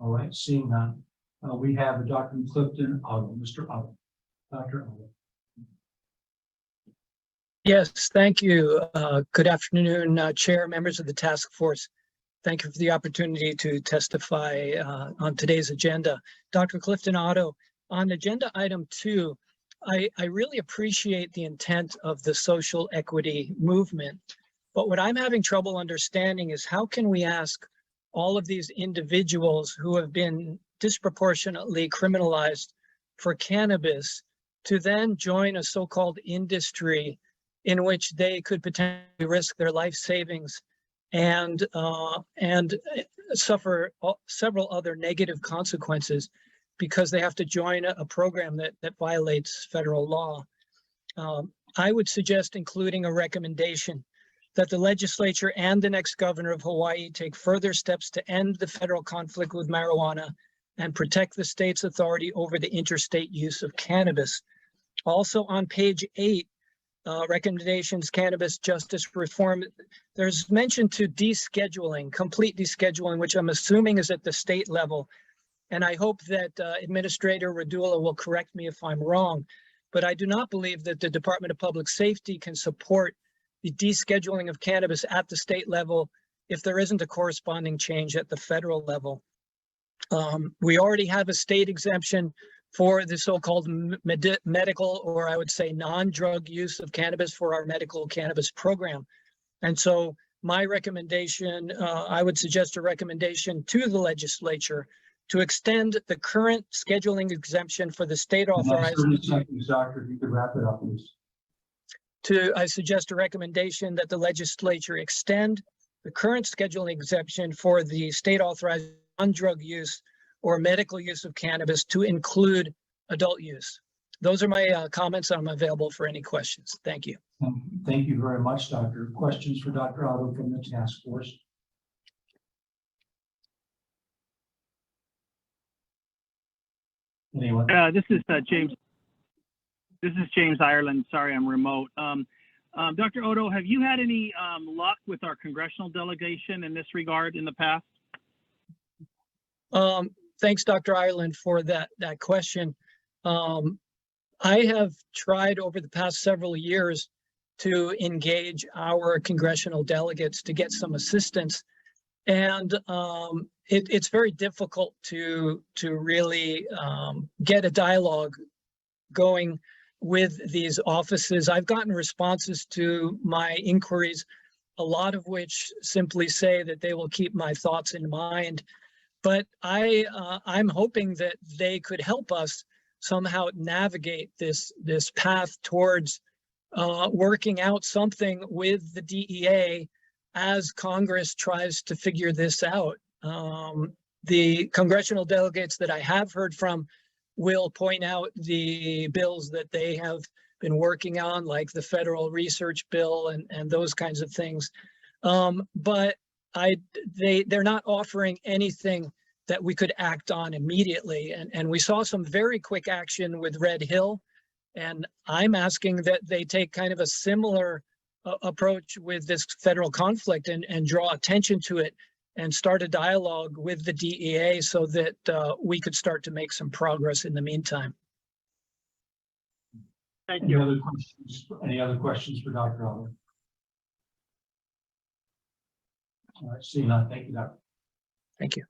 All right, seeing none, we have Dr. Clifton Otto, Mr. Otto. Dr. Otto. Yes, thank you. Good afternoon, Chair, members of the task force. Thank you for the opportunity to testify on today's agenda. Dr. Clifton Otto, on agenda item 2, I really appreciate the intent of the social equity movement, but what I'm having trouble understanding is how can we ask all of these individuals who have been disproportionately criminalized for cannabis to then join a so-called industry in which they could potentially risk their life savings and suffer several other negative consequences because they have to join a program that violates federal law. I would suggest including a recommendation that the legislature and the next governor of Hawaii take further steps to end the federal conflict with marijuana and protect the state's authority over the interstate use of cannabis. Also on page 8, recommendations, cannabis justice reform, there's mention to descheduling, complete descheduling, which I'm assuming is at the state level. And I hope that Administrator Radula will correct me if I'm wrong, but I do not believe that the Department of Public Safety can support the descheduling of cannabis at the state level if there isn't a corresponding change at the federal level. We already have a state exemption for the so-called medical, or I would say non-drug use of cannabis for our medical cannabis program. And so my recommendation, I would suggest a recommendation to the legislature to extend the current scheduling exemption for the state authorized. 30 seconds, Doctor, if you could wrap it up, please. I suggest a recommendation that the legislature extend the current scheduling exemption for the state authorized non-drug use or medical use of cannabis to include adult use. Those are my comments. I'm available for any questions. Thank you. Thank you very much, Doctor. Questions for Dr. Otto from the task force? Anyone? This is James. This is James Ireland. Sorry, I'm remote. Dr. Otto, have you had any luck with our congressional delegation in this regard in the past? Thanks, Dr. Ireland, for that question. I have tried over the past several years to engage our congressional delegates to get some assistance, and it's very difficult to really get a dialogue going with these offices. I've gotten responses to my inquiries, a lot of which simply say that they will keep my thoughts in mind. But I'm hoping that they could help us somehow navigate this path towards working out something with the DEA as Congress tries to figure this out. The congressional delegates that I have heard from will point out the bills that they have been working on, like the federal research bill and those kinds of things. But they're not offering anything that we could act on immediately. And we saw some very quick action with Red Hill. And I'm asking that they take kind of a similar approach with this federal conflict and draw attention to it and start a dialogue with the DEA so that we could start to make some progress in the meantime. Thank you. Any other questions for Dr. Otto? All right, seeing none, thank you, Doctor. Thank you.